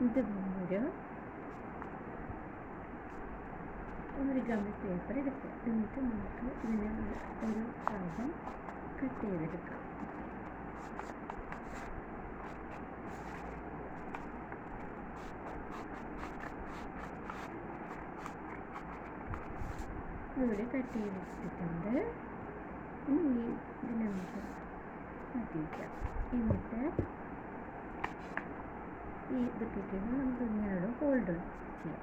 ഇത് ഒരു gummy paper എടുക്കുക. എന്നിട്ട് നമുക്ക് ഇതിനെ ഒരു ഭാഗം കട്ട് ചെയ്തെടുക്കാം. ഇവിടെ കട്ട് ചെയ്തിട്ടുണ്ട്. ഇനി ഇത് നമുക്ക് മാറ്റിവെക്കാം. എന്നിട്ട് ഈ ഇത് കിട്ടിയത് നമുക്ക് ഇങ്ങനെയുള്ള ഹോൾഡ് ചെയ്യാം.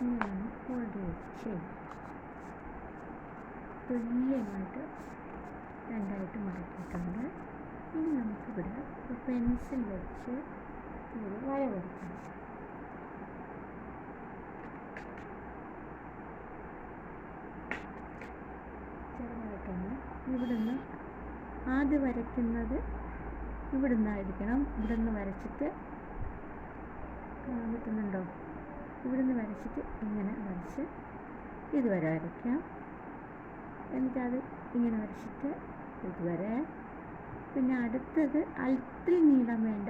ഇങ്ങനെ ഹോൾഡ് ചെയ്യാം. തുല്യമായിട്ട് രണ്ടായിട്ട് മടക്കിയിട്ടുണ്ട്. ഇനി നമുക്കിവിടെ പെൻസിൽ വെച്ച് ഒരു വര വരയ്ക്കണം. ചെറുതായിട്ടൊന്ന് ഇവിടുന്ന് ആദ്യം വരയ്ക്കുന്നത് ഇവിടുന്നായിരിക്കണം. ഇവിടുന്ന് വരച്ചിട്ട് കിട്ടുന്നുണ്ടോ? ഇവിടുന്ന് വരച്ചിട്ട് ഇങ്ങനെ വരച്ച് ഇതുവരെ വരയ്ക്കാം. എന്നിട്ടത് ഇങ്ങനെ വരച്ചിട്ട് ഇതുവരെ. പിന്നെ അടുത്തത് അല്പം നീളം വേണ്ട,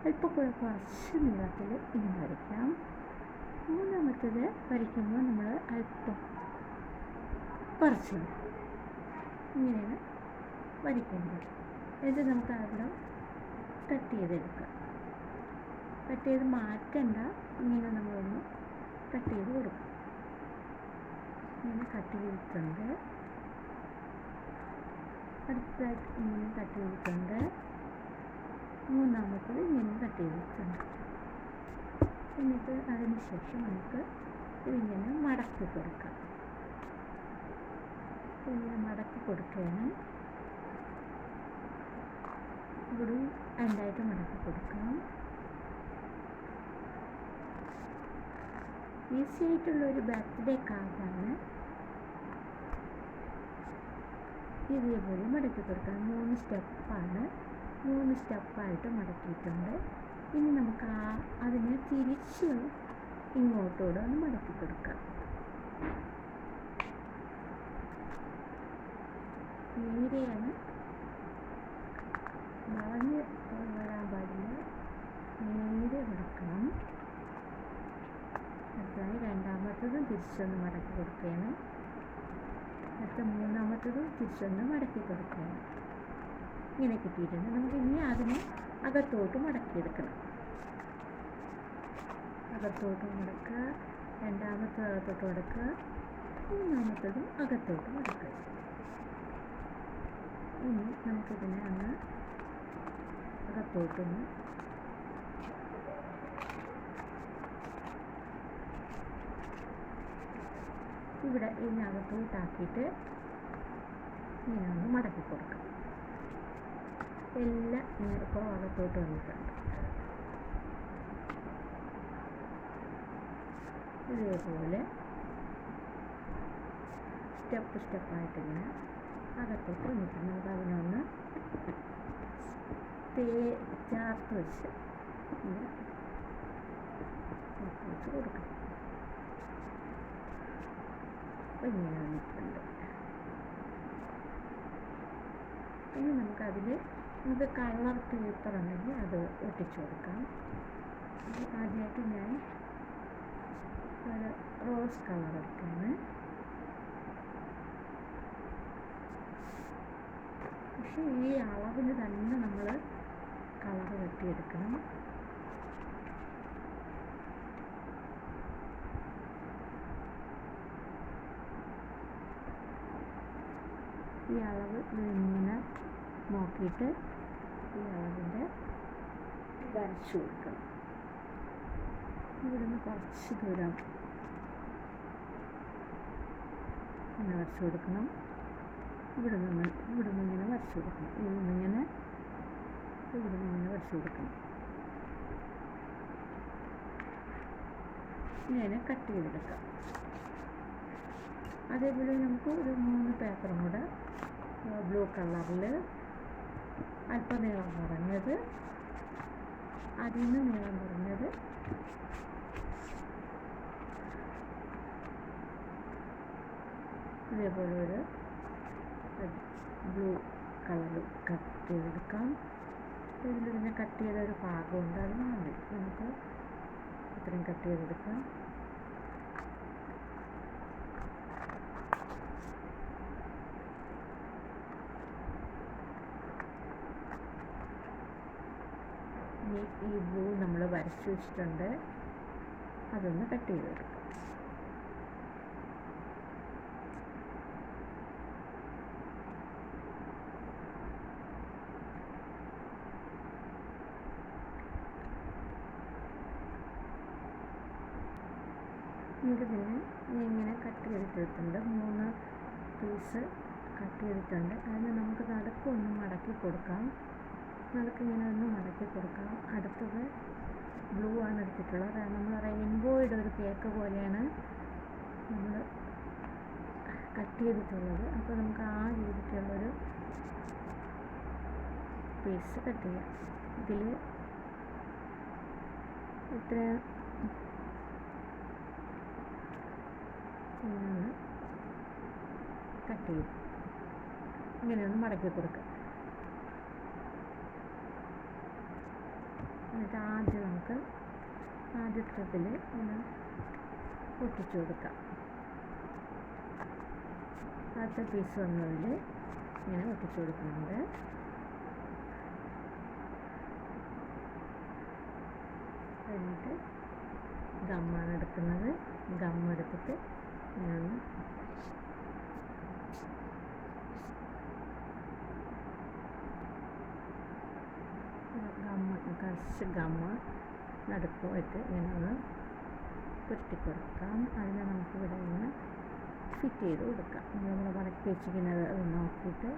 അല്പം കൂടെ കുറച്ച് നീളത്തിൽ ഇങ്ങനെ വരയ്ക്കാം. മൂന്നാമത്തത് വരയ്ക്കുമ്പോൾ നമ്മൾ അല്പം കുറച്ച് ഇങ്ങനെയാണ് വരയ്ക്കേണ്ടത്. എന്നിട്ട് നമുക്ക് അവിടെ കട്ട് ചെയ്തെടുക്കാം. കട്ട് ചെയ്ത് മാറ്റണ്ട, ഇങ്ങനെ നമ്മളൊന്ന് കട്ട് ചെയ്ത് കൊടുക്കാം. ഇങ്ങനെ കട്ട് ചെയ്തിട്ടുണ്ട്. അടുത്തതായിട്ട് ഇങ്ങനെ കട്ട് ചെയ്തിട്ടുണ്ട്. മൂന്നാമത്തത് ഇങ്ങനെ കട്ട് ചെയ്തിട്ടുണ്ട്. എന്നിട്ട് അതിന് ശേഷം നമുക്ക് ഇതിങ്ങനെ മടക്കി കൊടുക്കാം. ഇങ്ങനെ മടക്കി കൊടുക്കുകയാണ്. ഇവിടെ രണ്ടായിട്ട് മടക്കി കൊടുക്കാം. ഈസി ആയിട്ടുള്ളൊരു ബർത്ത്ഡേ കാർഡാണ്. ഇതേപോലെ മടക്കി കൊടുക്കാം. 3 സ്റ്റെപ്പാണ്. 3 സ്റ്റെപ്പായിട്ട് മടക്കിയിട്ടുണ്ട്. ഇനി നമുക്ക് അതിനെ തിരിച്ച് ഇങ്ങോട്ടൂടെ ഒന്ന് മടക്കി കൊടുക്കാം. നേരെയാണ്, വളഞ്ഞ് വരാൻ പാടില്ല. നേരെ മടക്കണം. അടുത്തതായി രണ്ടാമത്തതും തിരിച്ചൊന്ന് മടക്കി കൊടുക്കുകയാണ്. അടുത്ത മൂന്നാമത്തതും തിരിച്ചൊന്ന് മടക്കി കൊടുക്കുകയാണ്. ഇങ്ങനെ കിട്ടിയിട്ടുണ്ട്. നമുക്ക് ഇനി അതിനെ അകത്തോട്ട് മടക്കിയെടുക്കണം. അകത്തോട്ട് മടക്കുക, രണ്ടാമത്തത് അകത്തോട്ട് മടക്കുക, മൂന്നാമത്തതും അകത്തോട്ട് മടക്കുക. ഇനി നമുക്കിതിനെ ഒന്ന് അകത്തോട്ടൊന്ന് ഇവിടെ ഇതിനകത്തോട്ടാക്കിയിട്ട് ഇങ്ങനെ ഒന്ന് മടക്കി കൊടുക്കാം. എല്ലാം ഇങ്ങനെ ഇപ്പോൾ അകത്തോട്ട് വന്നിട്ടുണ്ട്. ഇതേപോലെ സ്റ്റെപ്പായിട്ടിങ്ങനെ അകത്തോട്ട് വന്നിട്ടുണ്ട്. നമുക്ക് അതിനൊന്ന് ചേർത്ത് വെച്ച് ഇങ്ങനെ ചേർത്ത് വെച്ച് കൊടുക്കാം. അപ്പോൾ ഇങ്ങനെ വന്നിട്ടുണ്ട്. ഇനി നമുക്കതിൽ കളർ പേപ്പർ ഉണ്ടെങ്കിൽ അത് ഒട്ടിച്ചു കൊടുക്കാം. ആദ്യമായിട്ട് ഞാൻ ഒരു റോസ് കളർ എടുക്കുകയാണ്. പക്ഷേ ഈ അളവിൽ തന്നെ നമ്മൾ കളർ വെട്ടിയെടുക്കണം. ഈ അളവ് ഇങ്ങനെ നോക്കിയിട്ട് ഈ അളവിൻ്റെ വരച്ചു കൊടുക്കണം. ഇവിടുന്ന് കുറച്ച് ദൂരം ഇങ്ങനെ വരച്ചു കൊടുക്കണം. ഇവിടുന്ന് ഇങ്ങനെ വരച്ചു കൊടുക്കണം. ഇവിടുന്ന് ഇങ്ങനെ വരച്ചു കൊടുക്കണം. ഇങ്ങനെ കട്ട് ചെയ്തെടുക്കാം. അതേപോലെ നമുക്ക് ഒരു 3 പേപ്പറും കൂടെ ബ്ലൂ കളറിൽ അല്പം നീളം കുറഞ്ഞത്, അതിൽ നിന്ന് നീളം കുറഞ്ഞത്, ഇതേപോലെ ഒരു ബ്ലൂ കളർ കട്ട് ചെയ്തെടുക്കാം. ഇതിൽ പിന്നെ കട്ട് ചെയ്ത ഒരു ഭാഗമുണ്ട്, അത് മതി നമുക്ക് ഇത്രയും കട്ട് ചെയ്തെടുക്കാം. ഇനി ഈ ബ്ലൂ നമ്മൾ വരച്ച് വെച്ചിട്ടുണ്ട്, അതൊന്ന് കട്ട് ചെയ്തെടുക്കാം. ഇത് പിന്നെ ഇങ്ങനെ കട്ട് ചെയ്തിട്ടുണ്ട്, 3 പീസ് കട്ട് ചെയ്തിട്ടുണ്ട്. അതിന് നമുക്ക് നടുക്കൊന്ന് മടക്കി കൊടുക്കാം, നടുക്കിങ്ങനെ ഒന്ന് മടക്കി കൊടുക്കാം. അടുത്തത് ബ്ലൂ ആണ് എടുത്തിട്ടുള്ളത്, നമ്മൾ റെയിൻബോയുടെ ഒരു കേക്ക് പോലെയാണ് നമ്മൾ കട്ട് ചെയ്തിട്ടുള്ളത്. അപ്പോൾ നമുക്ക് ആ രീതിക്കുള്ളൊരു പീസ് കട്ട് ചെയ്യാം. ഇതിൽ ഇത്ര ഇങ്ങനെ കട്ട് ചെയ്ത് ഇങ്ങനെ ഒന്ന് മടക്കി കൊടുക്കുക. എന്നിട്ട് ആദ്യം നമുക്ക് ആദ്യത്തിൽ ഒന്ന് ഒട്ടിച്ചു കൊടുക്കാം. അടുത്ത പീസ് വന്നതിൽ ഇങ്ങനെ ഒട്ടിച്ചു കൊടുക്കുന്നുണ്ട്. എന്നിട്ട് ഗമ്മാണ് എടുക്കുന്നത്, ഗമ്മെടുത്തിട്ട് ഇങ്ങനെ കുറച്ച് ഗമ്മ നടുക്കുമായിട്ട് ഇങ്ങനെ ഒന്ന് പുരട്ടി കൊടുക്കാം. അതിനെ നമുക്ക് ഇവിടെ ഇങ്ങനെ ഫിറ്റ് ചെയ്ത് കൊടുക്കാം. നമ്മൾ മടക്കി വെച്ചിരിക്കുന്നത് അത് നോക്കിയിട്ട്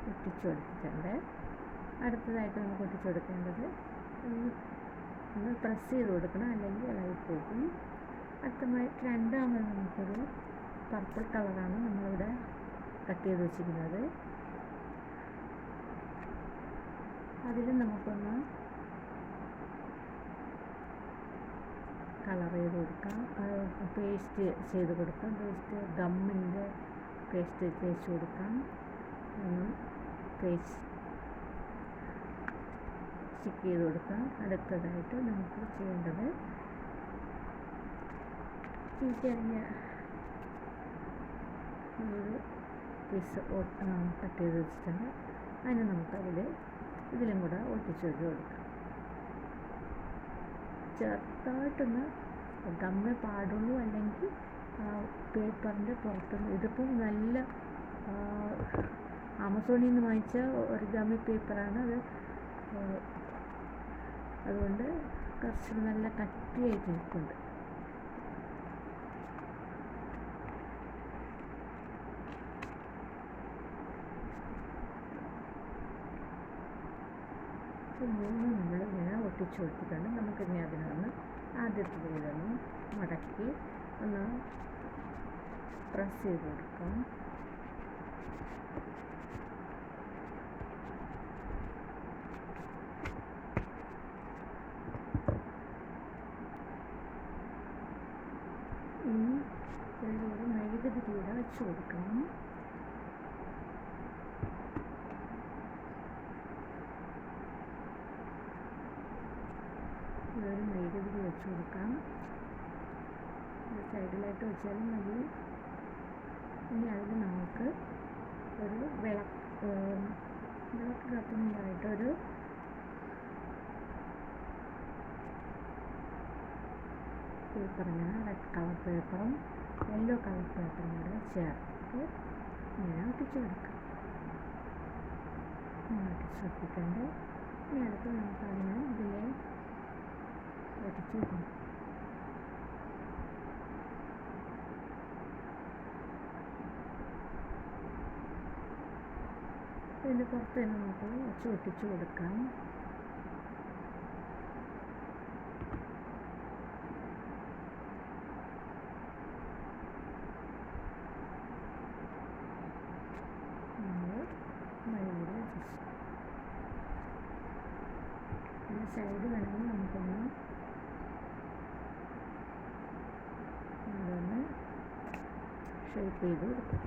ഒട്ടിച്ചു കൊടുത്തിട്ടുണ്ട്. അടുത്തതായിട്ട് നമുക്ക് ഒട്ടിച്ചു കൊടുക്കേണ്ടത് ഒന്ന് പ്രസ് ചെയ്ത് കൊടുക്കണം, അല്ലെങ്കിൽ ഇളകി പോകും. അടുത്തതായിട്ട് രണ്ടാമത് നമുക്കൊരു പർപ്പിൾ കളറാണ് നമ്മളിവിടെ കട്ട് ചെയ്ത് വെച്ചിരിക്കുന്നത്. അതിൽ നമുക്കൊന്ന് കളർ ചെയ്ത് കൊടുക്കാം, പേസ്റ്റ് ചെയ്ത് കൊടുക്കാം. പേസ്റ്റ് ഗമ്മിൻ്റെ പേസ്റ്റ് തേച്ച് കൊടുക്കാം. ഒന്ന് പേസ്റ്റ് സ്റ്റിക്ക് ചെയ്ത് കൊടുക്കാം. അടുത്തതായിട്ട് നമുക്ക് ചെയ്യേണ്ടത് ഈ ചെറിയ ഒരു പീസ് കട്ട് ചെയ്ത് വെച്ചിട്ടുണ്ട്, അതിന് നമുക്കതിൽ ഇതിലും കൂടെ ഒട്ടിച്ച് വെച്ച് കൊടുക്കാം. ചെറുതായിട്ടൊന്ന് ഗമ്മേ പാടുള്ളൂ, അല്ലെങ്കിൽ പേപ്പറിൻ്റെ പുറത്തുനിന്ന്. ഇതിപ്പം നല്ല ആമസോണിൽ നിന്ന് വാങ്ങിച്ച ഒറിഗാമി പേപ്പറാണ് അത്, അതുകൊണ്ട് കുറച്ച് നല്ല കട്ടിയായിട്ട് നിൽക്കുന്നുണ്ട്. മൂന്ന് നമ്മൾ ഇങ്ങനെ ഒട്ടിച്ചു കൊടുത്തിട്ടുണ്ട്. നമുക്കിനി അതിനൊന്ന് ആദ്യത്തെ പോലൊന്ന് മടക്കി ഒന്ന് പ്രസ് ചെയ്ത് കൊടുക്കാം. ഇനി ഇതിലൂടെ മെഴുകുതിരിയുടെ വെച്ച് കൊടുക്കണം. ഇതൊരു മെഴുകുതിരി വെച്ച് കൊടുക്കാം, സൈഡിലായിട്ട് വെച്ചാലും മതി. ഇനി അതിൽ നമുക്ക് ഒരു വിളക്ക് കത്തുന്നതായിട്ടൊരു പേപ്പറിങ്ങനെ റെഡ് കളർ പേപ്പറും യെല്ലോ കളർ പേപ്പറും കൂടെ ചേർത്ത് ഇങ്ങനെ ഒട്ടിച്ച് കൊടുക്കാം. ഒട്ടിച്ച് വെച്ചിട്ടുണ്ട്. ഇനി അടുത്ത് നമുക്കതിന് ഇതിലെ ഒട്ടിച്ച് വെക്കണം. ഇതിൻ്റെ പുറത്ത് തന്നെ നമുക്ക് വെച്ച് ഒട്ടിച്ച് കൊടുക്കാം. സൈഡ് വേണമെങ്കിൽ നമുക്കൊന്ന് ഷേപ്പ് ചെയ്ത് കൊടുക്കും.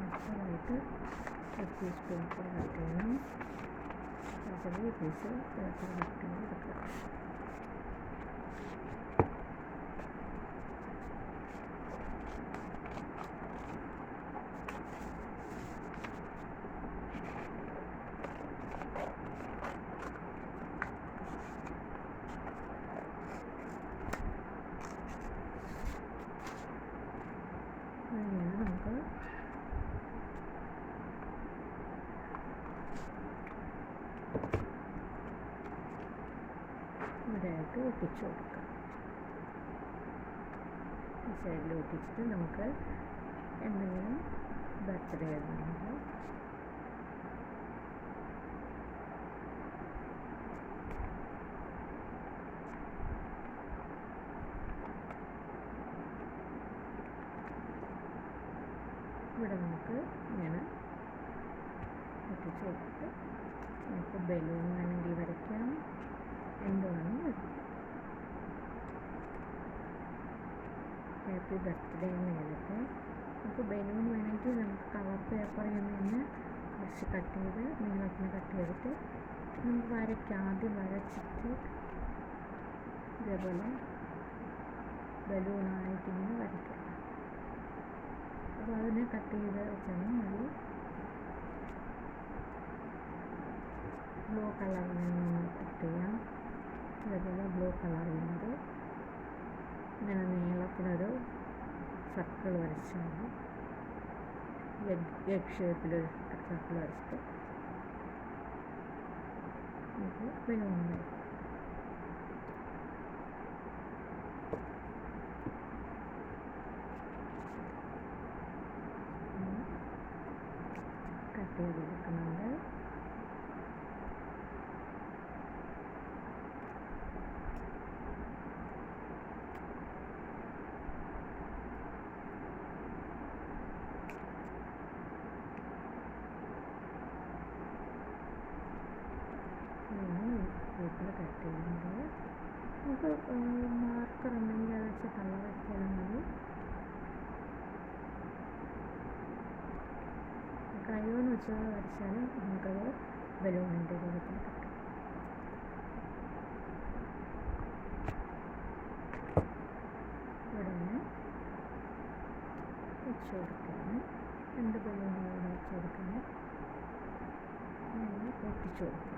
അടുത്തതായിട്ട് ഒരു പീസ് പേപ്പർ കട്ട് ചെയ്യണം. ചെറിയ പീസ് പേപ്പർ കട്ട് ചെയ്ത് എടുക്കുക. അങ്ങനെ നമുക്ക് ഇവിടെയായിട്ട് ഒട്ടിച്ചു കൊടുക്കാം. ഈ സൈഡിൽ ഒട്ടിച്ചിട്ട് നമുക്ക് എന്തെങ്കിലും ബർത്ത്ഡേ ആയിരുന്നെങ്കിൽ ഇവിടെ നമുക്ക് ഇങ്ങനെ ഒട്ടിച്ച് കൊടുത്ത് നമുക്ക് ബലൂൺ വേണമെങ്കിൽ വരയ്ക്കാം, എന്ത് വേണമെങ്കിൽ വരയ്ക്കാം. ഹാപ്പി ബർത്ത്ഡേ എന്ന് എഴുതിയിട്ട് നമുക്ക് ബലൂൺ വേണമെങ്കിൽ നമുക്ക് കളർ പേപ്പറിൽ നിന്ന് കുറച്ച് കട്ട് ചെയ്ത് നീളത്തിന് കട്ട് ചെയ്തിട്ട് നമുക്ക് വരയ്ക്കാം. ആദ്യം വരച്ചിട്ട് ഇതേപോലെ ബലൂണായിട്ടിങ്ങനെ വരയ്ക്കാം. അപ്പോൾ അതിനെ കട്ട് ചെയ്ത് വെച്ചാൽ മതി. ബ്ലൂ കളറിൽ നിന്ന് കട്ട് ചെയ്യാം. അതേപോലെ ബ്ലൂ കളറിൽ നിന്ന് ഇങ്ങനെ നീളത്തിനൊരു സർക്കിൾ വരച്ചാൽ മതി. എഗ് ഷേപ്പിലൊരു സർക്കിൾ വരച്ചിട്ട് നമുക്ക് ബലൂൺ വരയ്ക്കാം. കട്ട് ചെയ്തെടുക്കുന്നുണ്ട്. പേപ്പർ കട്ട് ചെയ്യുന്നുണ്ട്. നമുക്ക് മാർക്കർ ഉണ്ടെങ്കിൽ അത് വെച്ച് കളർ വെച്ചാലും മതി. ക്രയോൺ വെച്ച് വരച്ചാലും നമുക്കത് ബലൂണിൻ്റെ രൂപത്തിൽ കിട്ടും. ഇവിടെ നിന്ന് വെച്ച് കൊടുക്കുകയാണ്. 2 ബലൂണുകൾ വെച്ച് കൊടുക്കുകയാണ്. അങ്ങനെ ഒട്ടിച്ചു കൊടുക്കുക.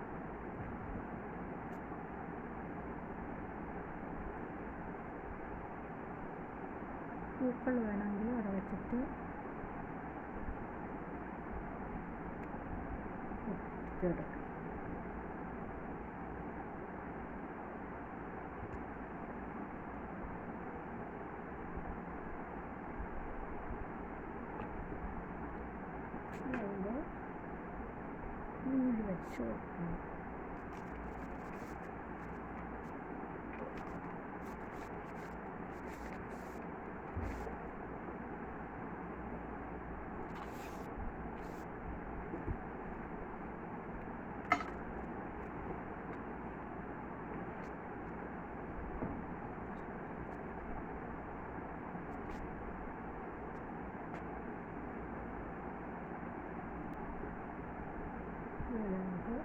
പൂക്കൾ വേണമെങ്കിൽ അവിടെ വെച്ചിട്ട് ഒട്ടിച്ചെടുക്കാം. അതിൻ്റെ നൂല് വെച്ച് കൊടുക്കണം. നമുക്ക്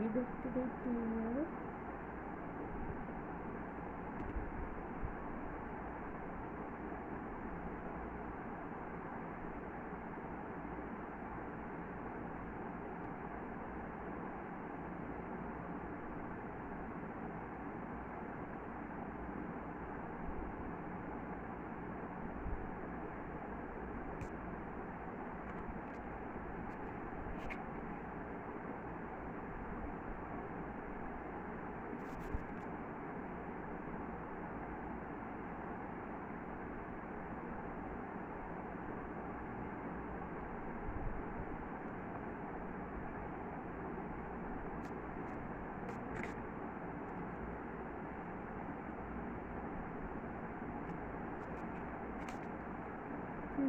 ഹാപ്പി ബർത്ത്ഡേ ടു യു.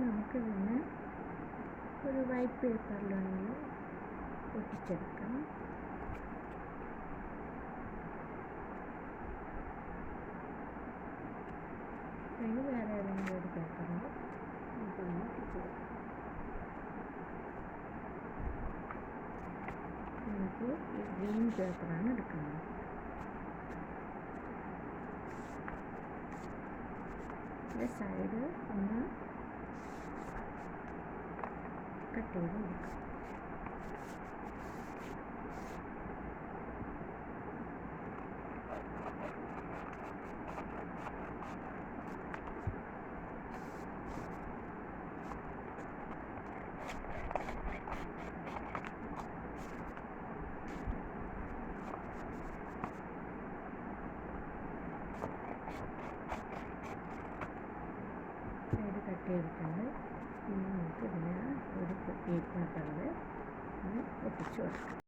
നമുക്ക് പിന്നെ ഒരു വൈറ്റ് പേപ്പറിലൊന്ന് ഒട്ടിച്ചെടുക്കാം. അതിന് വേറെ ഏതെങ്കിലും ഒരു പേപ്പറിൽ നമുക്കൊന്ന് ഒട്ടിച്ചെടുക്കാം. നമുക്ക് ഈ ഗ്രീൻ പേപ്പറാണ് എടുക്കുന്നത്. സൈഡ് ഒന്ന് കട്ട് ചെയ്ത് കൊടുക്കാം. സൈഡ് കട്ട് ചെയ്തിട്ടുണ്ട്. ഇനി നമുക്ക് ഇതിന് ഒരു പേപ്പറിൽ ഒട്ടിച്ചു കൊടുക്കാം.